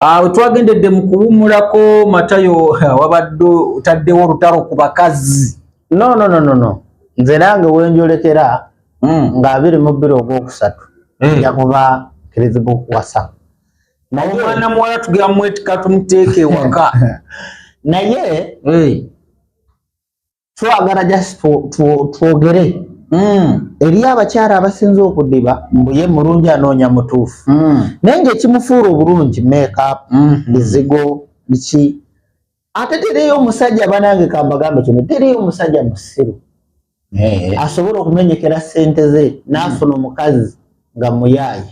Twagendedde mu kuwummulako Matayo wabadde otaddewo olutalo ku bakazi. No. Nze nange wenjolekera nga 22 Ogwokusatu nja kuba kirizibwa okuwasa. Omwana muwala tugenda mwetika tumuteeke ewaka. Naye twagala just twogere eri abakyala abasinze okudiba mbuye mulungi anoonya mutuufu. Naye ng'ekimufuula obulungi make-up bizigo biki. Ate teriyo omusajja banange kambagambe kino, teriyo omusajja musiru asobola okumenyekera ssente ze n'afuna omukazi nga muyaaye.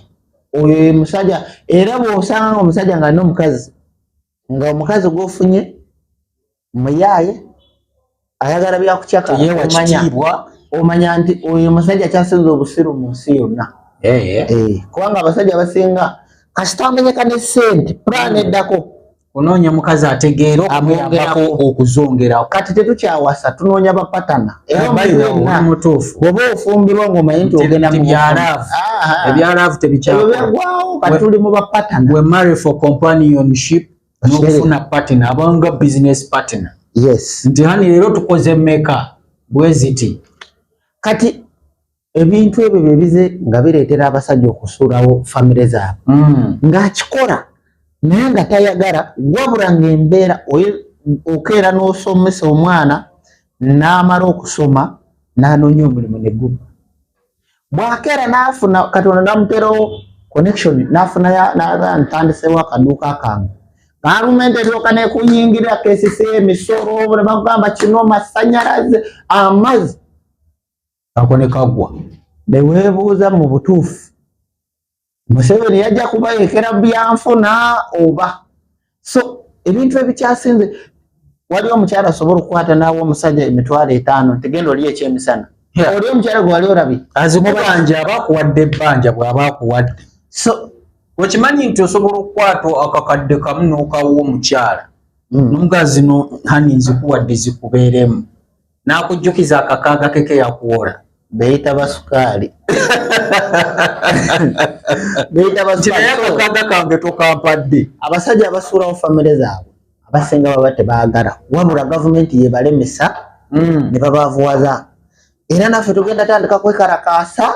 Oyo musajja era bw'osanga nga omusajja nga alina omukazi nga omukazi gw'ofunye muyaaye ayagala byakucyaka omanya nti oyo musajja kyasinze obusiru mu nsi yonna. Kubanga abasajja basinga kasita amenyeka ne ssente plan eddako onoonya mukazi ategeera okumuyambako okuzongerawo. Kati tetukyawasa tunoonya bapatana era mutuufu bw'oba ofumbirwa ng'omanyi nti ogenda mu ebyalaavu tebikyawagwawo kati tuli mu bapatana. We marry for companionship n'okufuna partner abanga business partner. Yes. Nti hani leero tukoze mmeka bwe ziti. Kati ebintu ebyo bebize nga bireetera abasajja okusuulawo famire zaabwe ng'akikola naye nga tayagala wabula ng'embeera okeera n'osomesa omwana n'amala okusoma n'anoonya omulimu ne gubba. Bw'akeera n'afuna Katonda n'amuteerawo connection n'afuna ntandiseewo akaduuka kange gavumenti eryoka n'ekuyingira kesisa emisoro ne bagamba kino masannyalaze amazzi ako ne kaggwa. Ne weebuuza mu butuufu Museveni yajja kubayekera byanfuna oba. So ebintu ebikyasinze wali omukyala asobola okukwata naawe omusajja emitwalo 5 ntigenda oli ekyemisana. Oli omukyala gwe wali olabi azimubanja abakuwadde ebbanja bw'aba akuwadde. So okimanyi nti osobola okukwata akakadde kamu n'okawa omukyala n'omugazi no hani nzikuwadde zikubeeremu n'akujjukiza akakaaga keke yakuwola. Beyita basukaali. Akakaaga kange tokampadde. Abasajja abasuulawo famire zaabwe abasinga baba tebaagala wabula gavumenti yebalemesa ne babavuwaza. Era naffe tugenda tandika kwekalakaasa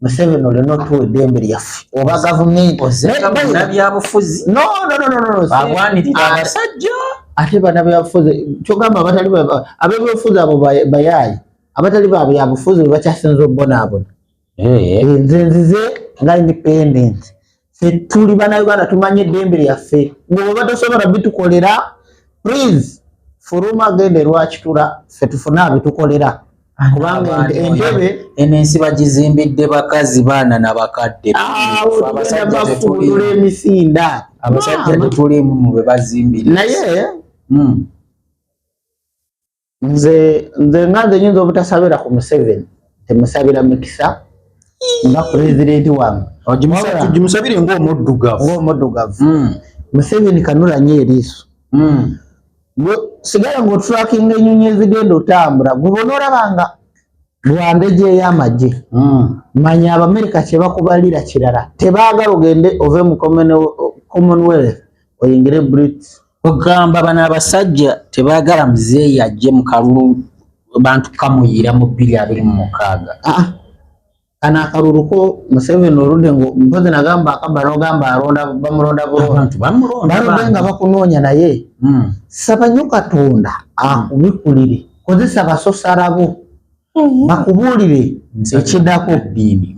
Museveni olina otuwa eddembe lyaffe oba gavumenti bannabyabufuzi babwanirira abasajja ate bannabyabufuzi kyogamba ab'ebyobufuzi abo bayaayi abatali babyabufuzi bakyasinza obubonaabona. Nze nga independent ffe tuli bannayuganda tumanye eddembe lyaffe ng'oba tosobola bitukolera please fuluma gende lwakitula ffe tufune abitukolera. Kubanga entebe ensi bagizimbidde bakazi baana n'abakadde. Abasajja bafuulula emisinda abasajja tetulimu mu be bazimbira. Naye nze nyinza obutasabira ku Museveni temusabira mikisa nga pulezidenti wange. Gimusabire ng'omuddugavu. Museveni kanulanye eriiso. Sigala ng'otulakinga ennyonyi ezigenda otambula gubona olabanga Rwanda gy'ey'amagye. Manya Abamerika kye bakubalira kirala tebaagala ogende ove mu Commonwealth oyingire Brits. Ogamba bano abasajja tebaagala muzeeyi ajje mu kalulu bantu kamuyira mu 2026. Kana akalulu ko Museveni oludde mpozi nagamba akaba n'ogamba alonda bamulonda bulungi balonda nga bakunoonya naye saba nnyo Katonda akubikulire kozesa basosala bo bakubuulire ekiddako ddiini.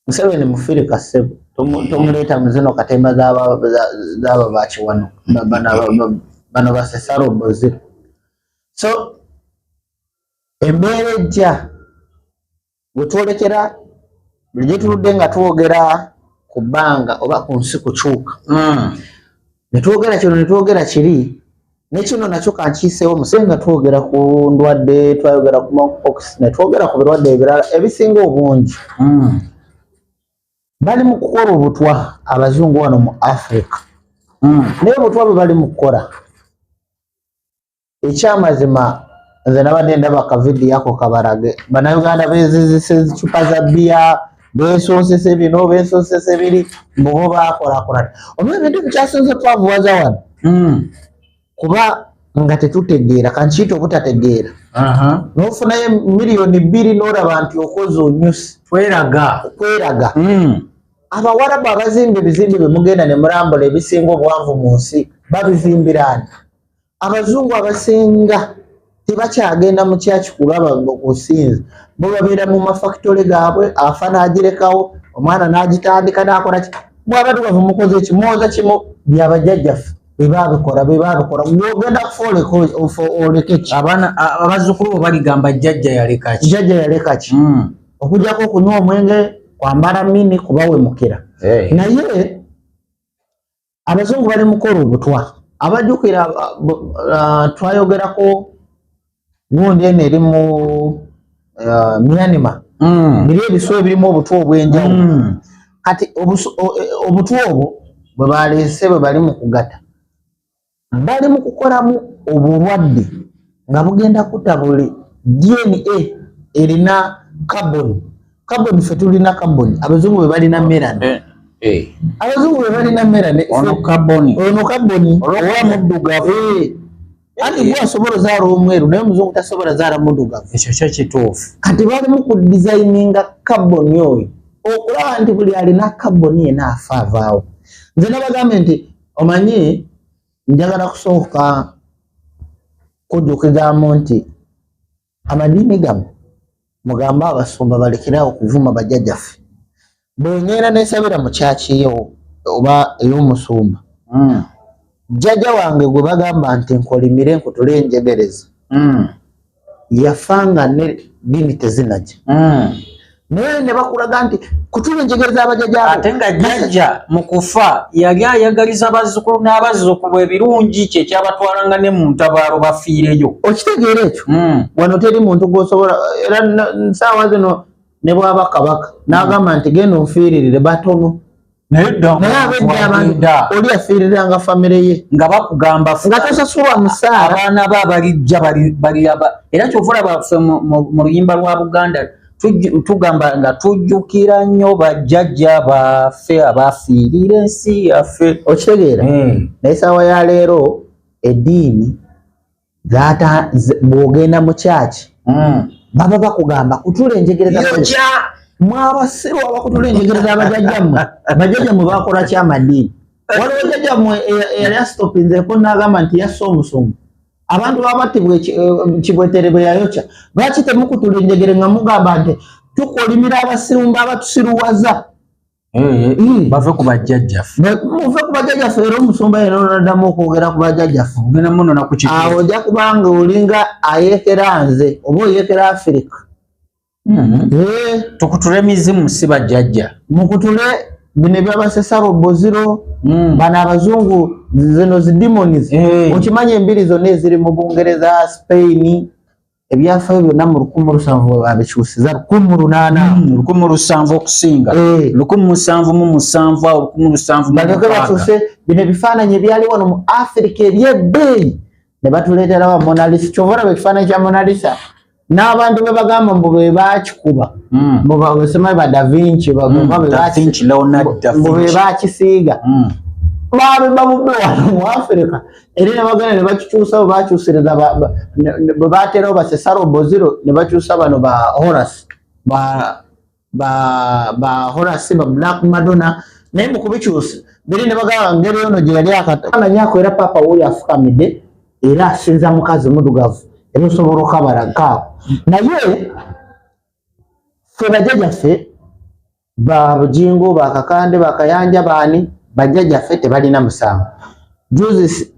Museveni mufire kasebo tomuleeta mu zino katemba z'aba bakiwano bano basesala obuzibu. So embeera ejja bwetwolekera bulijjo tuludde nga twogera ku bbanga oba ku nsi kukyuka netwogera kino netwogera kiri nekino nakyo kankiiseewo musenga twogera ku ndwadde twayogera ku monkeypox netwogera ku birwadde ebirala ebisinga obungi. Bali mu kukola obutwa abazungu wano mu Africa naye obutwa bwe bali mu kukola ekyamazima nze nabadde ndaba akavidiyo ako kabarage bannayuganda beezizisa ezicupa za bbiya besonsese bino besonsese biri mbo bakola oba ebintu bikyasinze twavuwaza wano kuba nga tetutegeera kankiita obutategeera n'ofunayo miliyoni 2 n'olaba nti okoze onyusi kweraga abawarabu abazimba ebizimbe bye mugenda ne mulambula ebisinga obwanvu mu nsi babizimbirani abazungu abasinga tebakyagenda mu kyaki kulaba okusinza bo babeera mu mafactory gaabwe afa n'agirekawo omwana n'agitandika n'akola ki bw'abaddugavu mukoze ekimwoza kimu byabajjajjaffe bebabikola ng'ogenda kufa oleke ki abazzukulu bo baligamba jjajja yaleka ki okujjako okunywa omwenge kwambala mini kubawemukira naye abazungu bali mukola obutwa abajjukira twayogerako gundi eno eri mu Myanmar biri ebiswa ebirimu obutwa obw'enjawulo kati obutwa obwo bwe baleese bwe bali mu kugata bali mu kukolamu obulwadde nga bugenda kutta buli DNA erina carbon ffe tulina carbon abazungu bwe balina melanin abazungu bwe balina melanin ono carbon owa muddugavu anti gwe asobola ozaala omweru naye omuzungu tasobola zaala muddugavu ekyo kyo kituufu kati bali mu kudizayininga carbon oyo okulaba nti buli alina carbon yena afa avaawo nze nabagambe nti omanyi njagala kusooka kujjukizamu nti amadiini gamu mugambe abasumba balekerawo okuvuma bajjajjaffe bweŋŋenda neesabira mu kyakiyo oba ey'omusumba jjajja wange gwe bagamba nti nkolimire nkutule enjegereza yafanga ne ddiini tezinajja naye ne bakulaga nti kutula enjegereza abajjajja ate nga jjajja mu kufa yali ayagaliza bazzukulu n'abazzukulu ebirungi kye kyabatwalanga ne mu ntabaalo bafiireyo okitegeera ekyo wano teri muntu gwosobola era nsaawa zino ne bwaba kabaka n'agamba nti genda onfiiririre batono naye abedda abantu oli afiiriranga famire ye nga bakugamba nga tosasulwa musaala abaana ba balijja baliyaba era kyova olaba ffe mu luyimba lwa Buganda tugamba nga tujjukira nnyo bajjajja baffe abafiirira ensi yaffe okitegeera naye saawa ya leero eddiini bw'ogenda mu kyaki baba bakugamba kutula enjegereza mwabasiru abakutula enjegereza bajjajjammwe bakola ki amadiini waliwo jjajjammwe eyali asitopinzeko n'agamba nti yasse omusomo abantu babattibwa Kibwetere bwe yayokya lwaki temukutula enjegere nga mugamba nti tukolimira abasirumba abatusiruwaza bave ku bajjajjaffe muve ku bajjajjaffe era omusumba yena onaddamu okwogera ku bajjajjaffe awo ojja kubanga olinga ayekera nze oba oyekera Afirika tukutule mizimu si bajjajja mukutule bino ebyabasesaro boziro bano abazungu zino zidemons okimanya embiri zonna eziri mu Bungereza Spain ebyafaayo byonna mu 1700 babikyusiza 1800 okusinga 1707 balyoke bakyuse bino ebifaananyi ebyali wano mu Africa ebyebbeeyi ne batuleetera ba Mona Lisa kyova olaba ekifaananyi kya Mona Lisa n'abantu be bagamba mbu be bakikuba besimanyi ba Da Vinci mbu be bakisiiga babiba bubbe wano mu Africa era ne bagenda ne bakikyusa bwe bakyusiriza bwe bateerawo basesaro boziro ne bakyusa bano ba Horus ba Horus ba Black Madonna naye mu kubikyusa biri ne bagamba ngeri yono gye yali akatanyako era papa wuyo afukamidde era asinza mukazi muddugavu ebisobola okabalankaawo naye ffe bajjajjaffe babujingo bakakande bakayanja baani bajjajjaffe tebalina musango juzi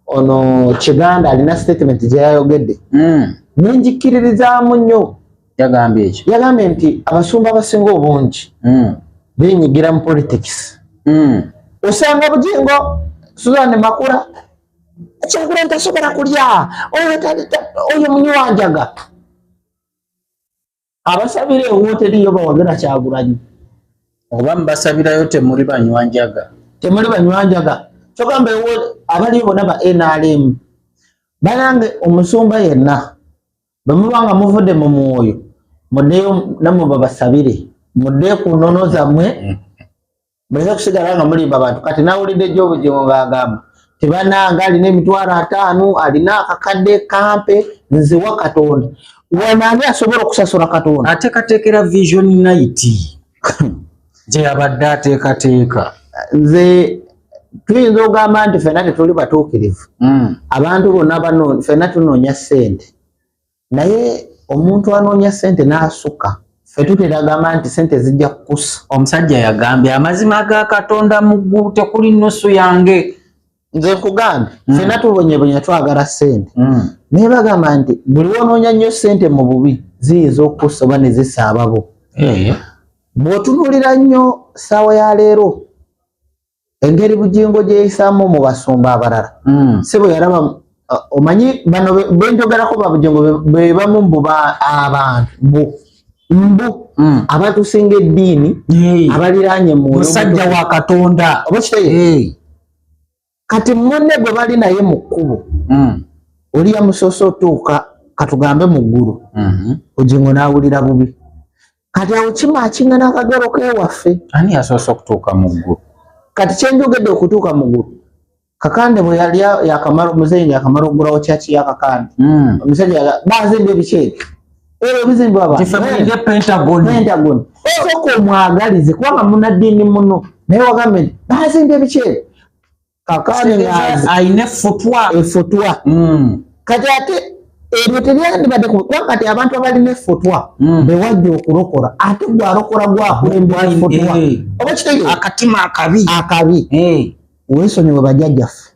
ono Kiganda alina statement gye yayogedde nenjikiririzaamu nnyo yagambye nti abasumba abasinga obungi benyigira mu politics osanga bujingo Suzanne Makula Kyagulanyi ntasobola kulya oyo munywanjaga abasabira ewoteri yo bawagera Kyagulanyi oba mbasabirayo temuli banywanjaga kyogamba abali bonna ba NRM banange omusumba yenna bamubanga muvudde mu mwoyo muddeyo namwe babasabire mudde ku nnono zammwe muleke kusigala nga mulimba abantu kati nawulidde gy'obugingo ng'agamba tebananga alina emitwalo 5 alina akakadde kampe nziwa Katonda wanaani asobola okusasula Katonda ateekateekera vision night gye yabadde ateekateeka nze tuyinza okugamba nti ffenna tetuli batuukirivu abantu bonna ffenna tunoonya ssente naye omuntu anoonya ssente n'asukka ffe tuteragamba nti ssente zijja kukusa omusajja yagambye amazima ga Katonda mu ggulu tekuli nnusu yange nze nkugambye ffenna tubonyebonya twagala ssente naye bagamba nti buli wonoonya nnyo ssente mu bubi ziyinza okukusa oba ne zisaababo bw'otunuulira nnyo ssaawa ya leero engeri bugingo gyeyisaamu mu basumba abalala si bwe yalaba omanyi bano benjogerako babugingo be bamu mbuba abantu mbu abatusinga eddiini abaliraanye musajja wa Katonda oba kiteye kati munne gwe bali naye mu kkubo oli yamusoose otuuka katugambe mu ggulu bugingo n'awulira bubi kati awo kimaakinga n'akagero k'ewaffe ani yasoose okutuuka mu ggulu kati kyenjogedde okutuuka mu ggulu Kakande bwe yali yakamala omuzenyi yakamala okugulawo kyaki yakakande omusajja bazimbye ebikeeki era ebizimbwa abantu Pentagon sooka omwagalize kubanga munaddiini muno naye wagambe nti bazimbye ebikeeki kakande ayina effutwa kati ate ebyo tebyandibadde kubanga kati abantu abalina effutwa bewajja okulokola ate gwalokola gwakulembera effutwa oba kitegeeza akatima akabi weesonyiwe bajjajjaffe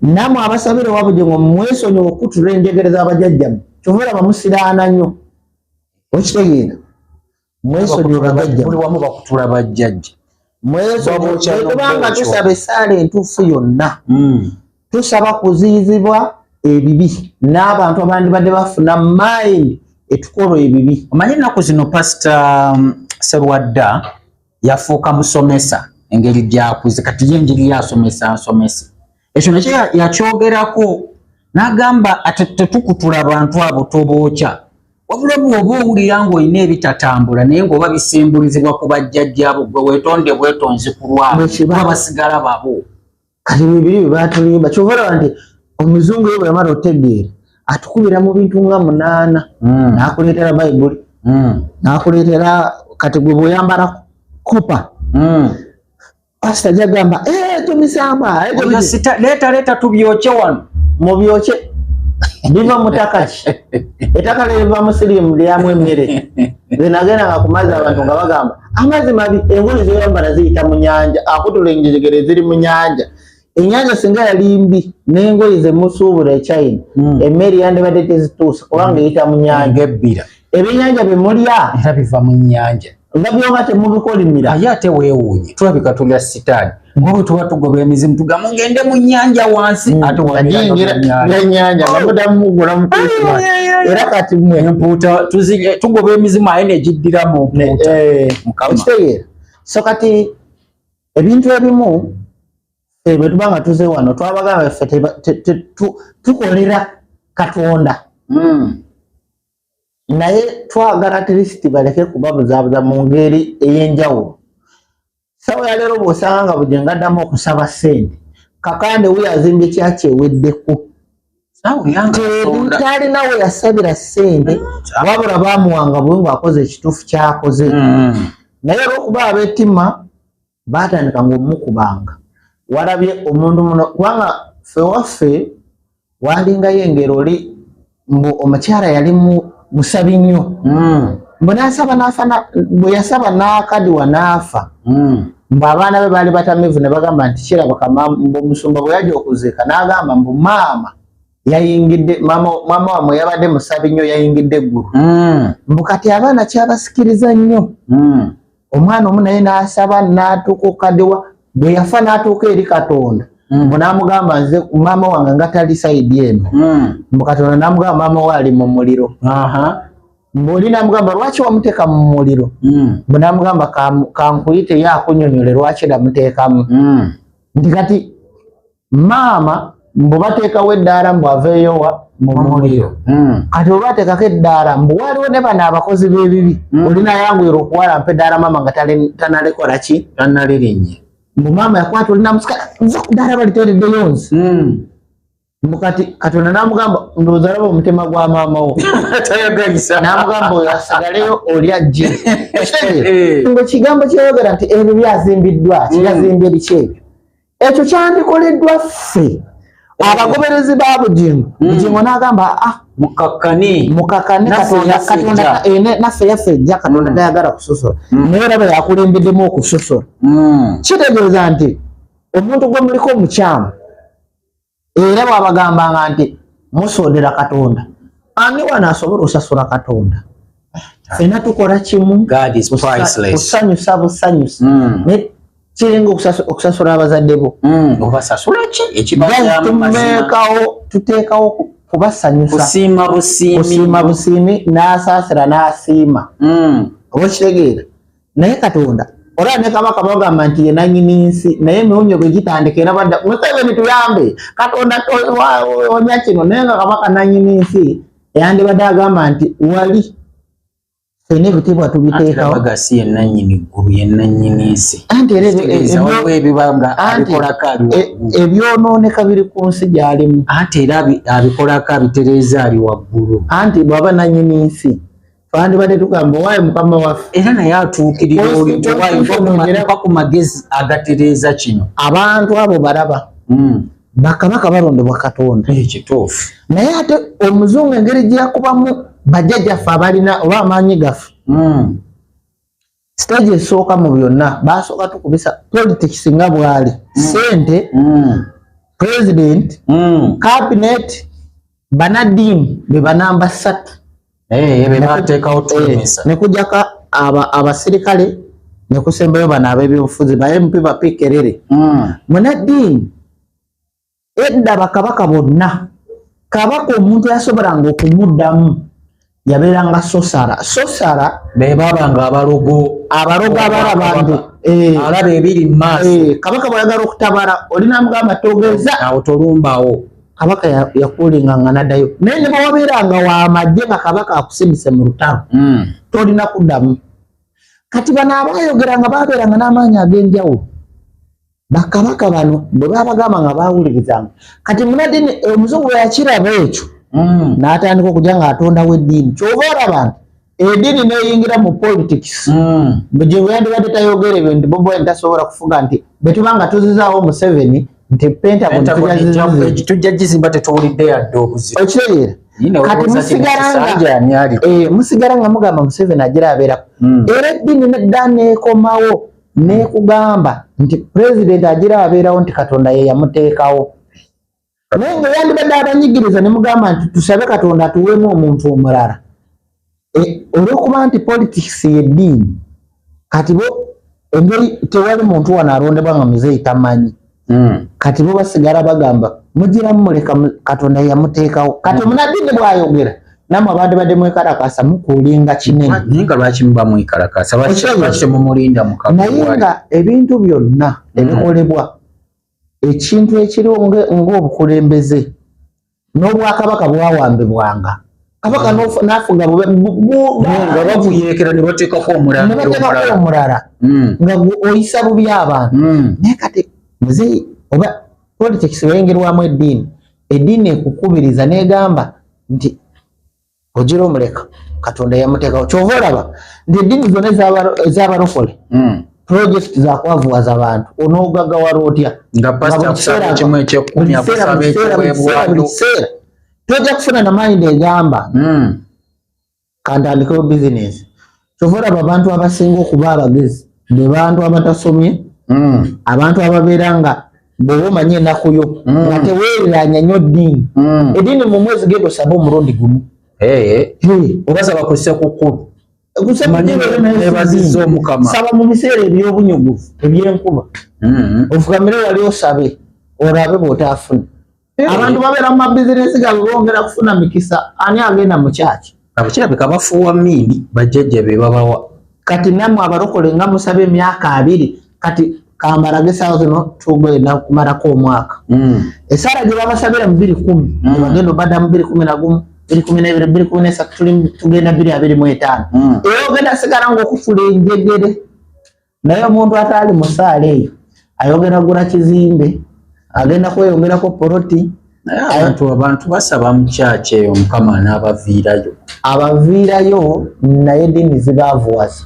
namwe abasabire wabugingo mwesonyiwe okutula enjegere z'abajjajjamu kyovera bamusiraana nnyo okitegeera mwesonyiwe bajjajjamu wamu bakutula bajjajja kubanga tusaba essaala entuufu yonna tusaba kuziyizibwa ebibi n'abantu abandibadde bafuna mayindi etukola ebibi omanyi ennaku zino Pastor Serwadda yafuuka musomesa engeri gyakuze kati ye enjiri yasomesa ekyo nakyo yakyogerako n'agamba ate tetukutula abantu abo tobookya wabula bw'oba owulira ng'olina ebitatambula naye ng'oba bisimbulizibwa ku bajjajjaabo gwe weetonde bwetonzi ku lwabo kuba basigala babo kati bibiri bye baatulimba kyova olaba nti omuzungu ye bwe yamala otegeera atukubira mu bintu nga 8 n'akuleetera bayibuli n'akuleetera kati gwe bw'oyambala kopa pasita jagamba tumisamba leeta tubyokye wano mubyokye biva mutaka ki ettaka liriva mu sirimu lyamu emmere nze nagendanga ku mazzi abantu nga bagamba amazzi mabi enguli zoyambala ziyita mu nyanja akutula enjegere ziri mu nyanja ennyanja singa yali mbi n'engoye ze musuubula e China emmere yandibadde tezituusa kubanga eyita mu nyanja ebbira ebyennyanja bye mulya era biva mu nnyanja nga byoba temubikolimira aye ate weewuunye tulabika tulya sitaani ngobe tuba tugoba emizimu tugamu ngende mu nnyanja wansi ate waennyanja nga mudamu mugula mu Krismas era kati mwe empuuta tugoba emizimu aye negiddira mu mpuuta okitegeera so kati ebintu ebimu bwe tuba nga tuze wano twabagamba ffe tukolera Katonda naye twagala tirisiti baleke kubabuzaabuza mu ngeri ey'enjawulo sawa ya leero bw'osanga nga bugenga addamu okusaba ssente kakande we yazimbye kyakyeweddeku talina we yasabira ssente wabula baamuwanga bwe ng'akoze ekituufu kyakoze naye olw'okuba ab'ettima baatandika ng'omukubanga walabye omuntu muno kubanga ffe waffe walingayo engero oli mbu omukyala yali musabi nnyo bwe yasaba n'akadiwa n'afa mbu abaana be baali batamivu ne bagamba nti kirabika mbu omusumba bwe yajja okuziika n'agamba mbu maama yayingidde maama wamwe yabadde musabi nnyo yayingidde eggulu mbu kati abaana kyabasikiriza nnyo omwana omu naye n'asaba n'atuuka okukadiwa bwe yafa n'atuuka eri Katonda mbu n'amugamba nze maama wange nga tali sayidi eno mbu Katonda n'amugamba maama we ali mu muliro mbu oli n'amugamba lwaki wamuteeka mu muliro mbu n'amugamba kankuyite ye akunyonyole lwaki namuteekamu nti kati maama mbu bateekawo eddaala mbu aveeyo wa mu muliro. Kati oba ateekako eddaala mbu waliwo ne bano abakozi b'ebibi olina yanguyira okuwalampa eddaala maama nga tanalekola ki tanalirinnye mbu maama yakwata olina musika nza ku ddaala baliteereddeyo nzi mbu kati Katonda n'amugamba ndowooza laba omutema gwa maama wo tayagalisa n'amugamba oyo asigaleyo oli ajje ngo kigambo kyeyogera nti ebyo byazimbiddwa kiyazimbye biki ebyo ekyo kyandikoleddwa ffe abagoberezi ba Bugingo Bugingo n'agamba mukakkane Katonda naffe yaffe ejja Katonda tayagala kusosola naye laba yakulembeddemu okusosola kitegeeza nti omuntu gwe muliko omukyamu era bw'abagambanga nti musoodera Katonda ani wano asobola osasula Katonda ffenna tukola kimu kusanyusa busanyusa kiringa okusasula abazadde bo obasasula ki tuteekawo kubasanyusa kusiima busiimi n'asaasira n'asiima oba kitegeera naye Katonda olaba ne Kabaka bagamba nti ye nannyini nsi naye emiwunyo bwe gitandika era badda Museveni tuyambe Katonda onya kino naye nga Kabaka nannyini nsi yandibadde agamba nti wali ffenna ebitiibwa tubiteekawo bagasi ye nannyini ggulu ye nannyini nsi anti era ebyonooneka biri ku nsi gy'alimu anti era abikolako abitereeza ali waggulu anti bw'aba nannyini nsi twandibadde tugamba owaayi mukama waffe era naye atuukirira ku magezi agatereeza kino abantu abo balaba bakabaka balondebwa Katonda ekituufu naye ate omuzungu engeri gye yakubamu bajjajjaffe abalina oba amaanyi gaffe stage esooka mu byonna basooka tukubisa politics nga bwali sente president cabinet banadini be banamba 3 bebateekawo tulemesa ne kujjaka abasirikale ne kusembayo bano ab'ebyobufuzi ba MP bapikerere munadini edda bakabaka bonna kabaka omuntu yasobolanga okumuddamu yabeeranga sosara be babanga abalogo abalaba nti alaba ebiri mu maaso kabaka bwayagala okutabala olina mugamba togeza awo tolumbawo kabaka yakulinga nga naddayo naye ne bawabeeranga wamajje nga kabaka akusindise mu lutalo tolina kuddamu kati bano abayogeranga babeeranga n'amaanyi ag'enjawulo bakabaka bano bwe babagamba nga bawulirizanga kati munadini omuzungu yakiraba ekyo n'atandika okujja ng'atondawo eddiini kyova olaba nti eddiini n'eyingira mu politics Bugingo yandibadde tayogera ebyo nti Bobi Wine tasobola kufuga nti bwe tuba nga tuzizaawo Museveni nti Pentagon tujja gizimba tetuwulidde yadde obuzito okitegeera kati musigala nga mugamba Museveni agira abeerako era eddiini nedda neekomawo nekugamba nti president agira abeerawo nti Katonda ye yamuteekawo naye nga yandibadde abanyigiriza ne mugamba nti tusabe Katonda atuweemu omuntu omulala olw'okuba nti politics y'eddiini kati bo engeri tewali muntu wano alondebwa nga muzeeyi tamanyi kati bo basigala bagamba mugira mumuleka Katonda ye yamuteekawo kati omunaddiini bw'ayogera namwe abadde mwekalakasa mukulinga kinene naye nga lwaki muba mwekalakasa lwaki temumulinda naye nga ebintu byonna ebikolebwa ekintu ekiriwo ng'obukulembeze n'obwakabaka bwawambibwanga kabaka n'afuga nga babuyeekera ne bateekako omulala nga oyisa bubi abantu naye kati muzeeyi oba politics weyingirwamu eddiini ekukubiriza n'egamba nti ogira omuleka Katonda yamuteekawo kyova olaba nti eddiini zonna ez'abalokole project zakwavuwaza abantu onoogagawala otya nga pasita kusaba kimu ekyekumi akusaba ekiweebwayo tojja kufuna na mind egamba kantandikewo business kyova olaba abantu abasinga okuba abagezi be bantu abatasomye abantu ababeera nga bw'oba omanyi ennaku yo nga teweereranya nnyo ddiini eddiini mu mwezi genda osaba omulundi gumu obasaba ku ssekukkulu nebazizza omukama saba mu biseera eby'obunyuguvu eby'enkuba ofukamire wali osabe olabe bw'otaafuna abantu babeera mu mabizinesi gaabwe bongera kufuna mikisa ani agenda mu kyaki abakirabika bafuuwa mmindi bajjajja be babawa kati nammwe abalokole nga musaba emyaka 2 kati kambarage sawa zino tugenda kumalako omwaka esara gye babasabira mu 2010 bagenda obadda mu 2011 2012 2013 tugenda 2025 era ogenda sigala ng'okufula enjegere naye omuntu atali mu saala eyo ayogera gula kizimbe agenda kweyongerako poloti. Abantu basaba mu church eyo Mukama abaviirayo naye dini zibaavuwaza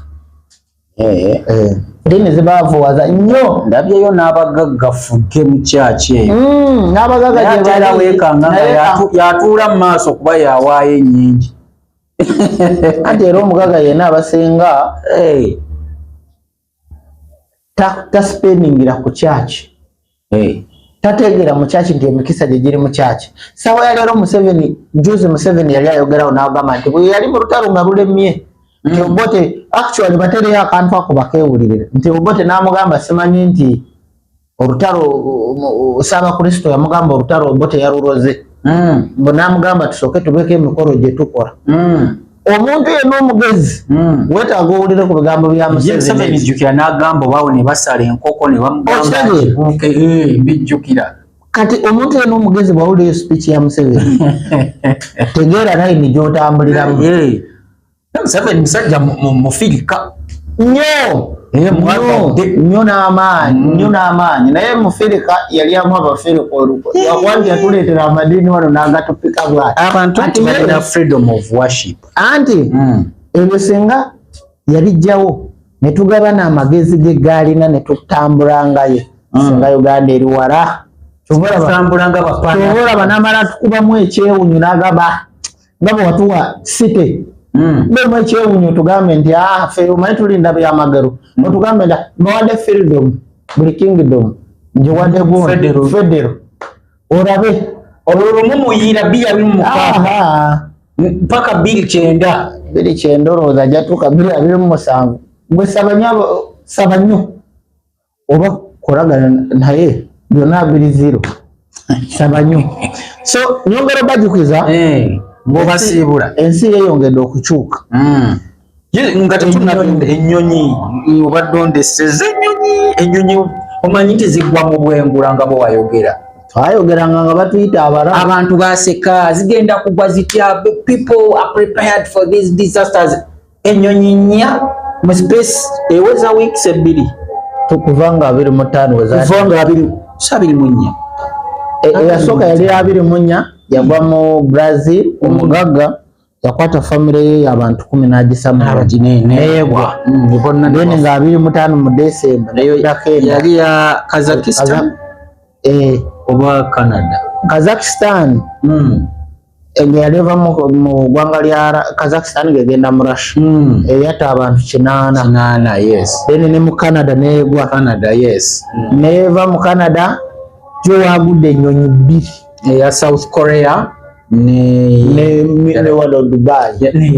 dini zibaavuwaza nnyo. Ndabyeyo n'abagagga fugge mu church eyo n'abagagga gye baleekanga yatuula mu maaso kuba yawaayo ennyingi anti era omugagga yenna abasinga taspeningira ku church tategera mu church nti emikisa gye giri mu church. Sawa ya leero Museveni yali ayogerawo n'agamba nti bwe yali mu lutalo nga lulemye nti Obote actually batereyo akantu ako bakeewulirire nti Obote n'amugamba simanyi nti olutalo Ssaabakristo yamugamba olutalo Obote yaluloze bo n'amugamba tusooke tubeeko emikolo gye tukola. Omuntu yenna omugezi wetaaga owulire ku bigambo bya Museveni. Bijjukira n'agamba obaawo ne basala enkoko ne bamugamba bijjukira. Kati omuntu yenna omugezi bw'awulira speech ya Museveni tegeera layini gy'otambuliramu. Museveni musajja mufirika nnyo n'amaanyi naye mufirika yali amu abafirika oluko yakwandi yatuleetera amadiini wano n'agatupika bwati abantu nti balina freedom of worship anti ebyo singa yabijjawo ne tugabana amagezi ge gaalina ne tutambulangayo singa Uganda eri wala tubolaba n'amala tukubamu ekyewunyu n'agamba nga bwe watuwa site bwemu ekyewunyu tugambe nti ffe omanyi tulinda byamagero otugambe nti bawadde freedom buli kingdom ngiwadde federo olabe olulumu muyira 26 mpaka 29 olowooza jatuuka 27 gwe saba nnyo oba kolagana naye byonna 20 saba nnyo so nyongera bajukiza ng'obasiibula ensi yeeyongedde okukyuka nga tetunalonda ennyonyi obadde ondeseza ennyonyi omanyi nti ziggwa mu bwengula nga bwewayogera twayogeranga nga batuyita abalamu abantu baseka zigenda kugwa zitya people are prepared for these disasters ennyonyi nnya mu space eweza weeks 2 tukuva nga 25 kuvanga 24 eyasooka yali 24 yagwa mu Brazil omugagga yakwata family ye y'abantu 10 n'agisamu neegwa then nga 25 mu December yali ya Kazakhstan oba Canada Kazakhstan yali eva mu ggwanga lya Kazakhstan ng'egenda mu Russia eyatta abantu 8 yes then ne mu Canada neegwa neeva mu Canada gyo wagudde ennyonyi 2 eya South Korea ne wano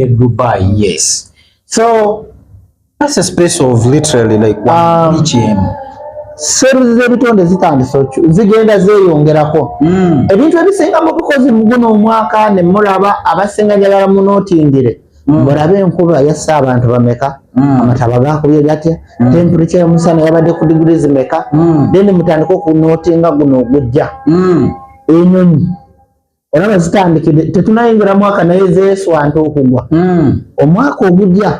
Dubai yes so that's a space of literally like 1 km seruzi z'ebitonde zitandise zigenda zeeyongerako ebintu ebisinga mu bikozi mu guno omwaka ne mulaba abasinga njagala munootingire mulabe enkuba yasse abantu bameka amataba gakubye gatya temperature y'omusana yabadde ku degrees meka then mutandika okunootinga guno ogujja enyonyi olaba zitandikidde tetunayingira mwaka naye zeeswanta okugwa omwaka ogujja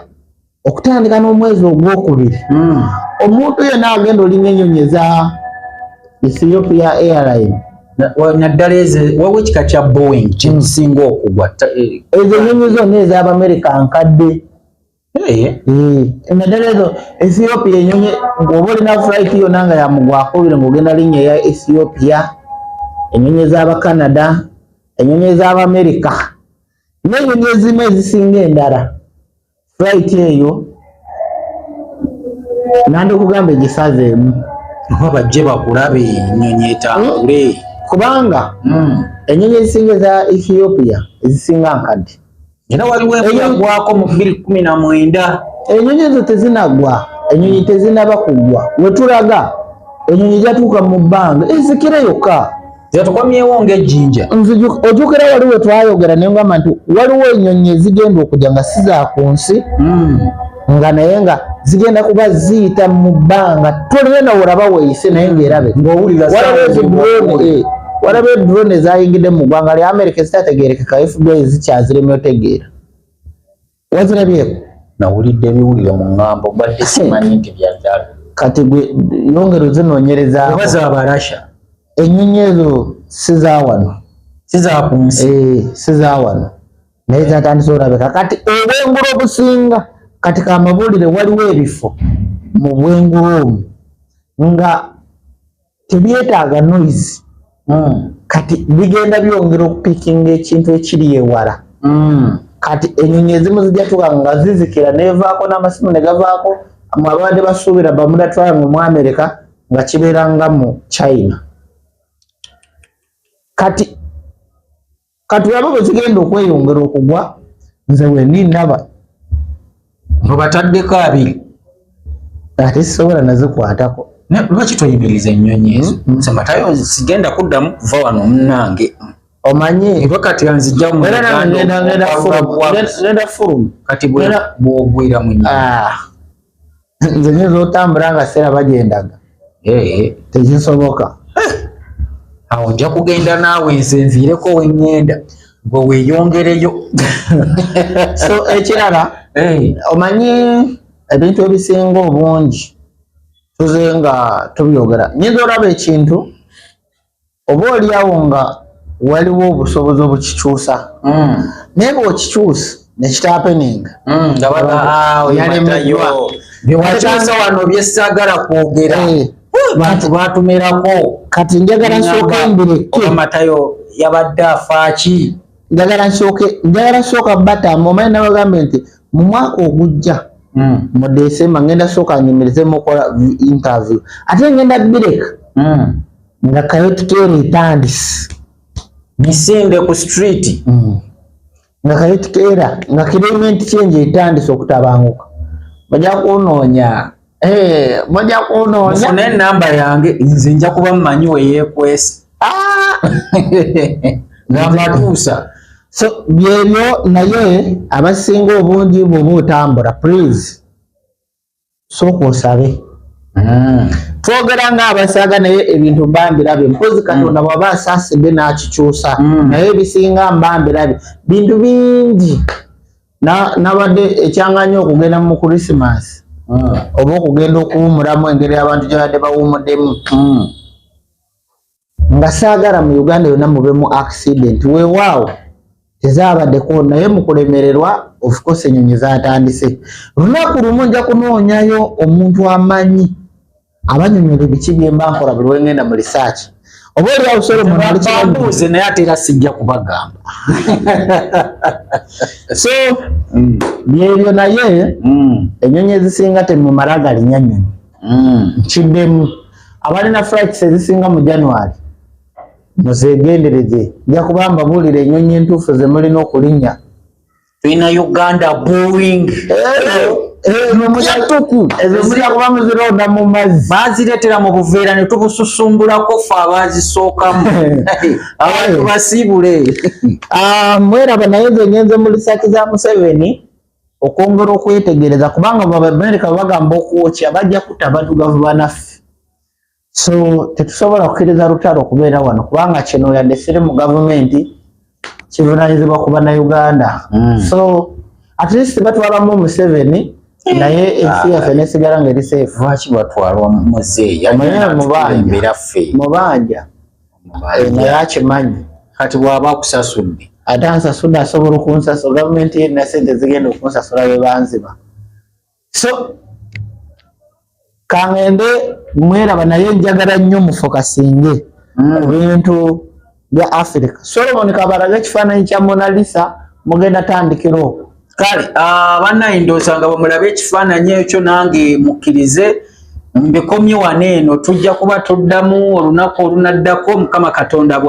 okutandika n'omwezi ogwokubiri omuntu yenna agenda olinnya ennyonyi eza Ethiopia Airline naddala waliwo ekika kya Boeing kyekisinga okugwa ezo ennyonyi zonna ez'Abamerika nkadde naddala ezo Ethiopia ennyonyi bw'oba olina flight yonna nga yamugwakubire ng'ogenda linnya eya Ethiopia ennyonyi ez'Abacanada ennyonyi ez'Abamerika n'ennyonyi ezimu ezisinga endala flight eyo nandikugamba egisazeemu oba bajje bakulabe ennyonyi etambule kubanga ennyonyi ezisinga eza Ethiopia ezisinga nkadde era waliwo yagwako mu 2019 ennyonyi ezo tezinagwa ennyonyi tezinaba kugwa wetulaga ennyonyi jatuuka mu bbanga ezikire yokka zatukomyewo ng'ejjinja ojjukira waliwo twayogera naye ngamba nti waliwo ennyonyi ezigenda okujja nga si za ku nsi nga naye nga zigenda kuba ziyita mu bbanga tolina olaba weeyise naye ng'erabe walabe drone ezayingidde mu ggwanga lya Amerika ezitategeerekeka FBI zikyaziremye otegeera wazirabyeko nawulidde ebiwulire mu ŋŋambo badde simanyi nti byajala kati gwe yongera ozinoonyerezaako oba z'Abarasha ennyonyi ezo si za wano si za ku nsi si za wano naye zatandise olabeka kati obwengula obusinga kati kamabuulire waliwo ebifo mu bwengula omwo nga tebyetaaga noise kati bigenda byongera okupikinga ekintu ekiri ewala kati ennyonyi ezimu zijja tuka nga zizikira nevaako n'amasimu ne gavaako abadde basuubira bamudatwala mu Amerika nga kibeera nga mu China kati abo bwe zigenda okweyongera okugwa nze wenindaba obataddeko abiri ate sisobola nazikwatako lwaki toyimiriza ennyonyi ezo Matayo sigenda kuddamu kuva wano munnange omanyi kati anzijja ngenda fuluma kati bwogwira mu nze nyinza otambula nga seera bagendaga tekisoboka awo nja kugenda naawe nze nviireko weŋŋenda gwe weeyongereyo so ekirala omanyi ebintu ebisinga obungi tuze nga tubyogera nyinza olaba ekintu oba oliawo nga waliwo obusobozi obukikyusa naye bw'okikyusa nekitapeninga yalemeddwa byewakyusa wano byessaagala kwogera bantu batumerako kati njagala nsooke mbireke Matayo yabadde afaaki njagala nsooka batamba omanyi nabagambe nti mu mwaka ogujja mu December ngenda sooka nyimirizemu okola interview ate ngenda bireka nga Kayotikere etandise misinde ku street nga Kayotikera nga climate change etandise okutabanguka bajja kunoonya mufune enamba yange nze nja kuba mmanyi weyeekwese ng'amatuusa so byebyo naye abasinga obungi bw'oba otambula please sooka osabe twogera ng'abasaaga naye ebintu mbambirabe mpozi Katonda bw'aba asaasidde n'akikyusa naye ebisinga mbambirabe bintu bingi nabadde ekyanganya okugenda mu Christmas oba okugenda okuwumulamu engeri abantu gye badde bawumuddemu nga saagala mu Uganda yonna mubemu accident weewaawo tezabaddeko naye mu kulemererwa of course ennyonyi zatandise lunaku lumu nja kunoonyayo omuntu amanyi abanyonyola ebiki bye mba nkola buli wengenda mu research oba oliawo Solomon naye ate era sijja kubagamba so byebyo naye ennyonyi ezisinga temumala galinnya nnyonyi nkiddemu abalina flights ezisinga mu January muzegendereze nja kuba mbabuulira ennyonyi entuufu ze mulina okulinnya tulina Uganda Boeing ezo mulya kuba muzironda mu mazzi bazireetera mu buveera ne tubususumbulako ffe abazisookamu abantu basiibule mweraba naye nze ngenze mu lisaaki za Museveni okwongera okwetegereza kubanga Amerika bagamba okwokya bajja kutta baddugavu banaffe so tetusobola kukkiriza lutalo okubeera wano kubanga kino yadde siri mu gavumenti kivunaanyizibwa ku bannayuganda so at least batwalamu Museveni naye ensi yaffe nesigala ng'eri seefu lwaki batwalwa muzeeyi mubanja naye akimanyi kati bw'aba akusasudde ate ansasudde asobola okunsasula gavumenti yenna sente zigenda okunsasula be banziba so kangende mweraba naye njagala nnyo mufokasinge ku bintu bya Africa Solomon Kabaraga ekifaananyi kya Mona Lisa mugenda tandikira okwo kale bannange ndoosanga bwemulabe ekifaananyi ekyo nange mukkirize mbikomye wano eno tujja kuba tuddamu olunaku olunaddako Mukama Katonda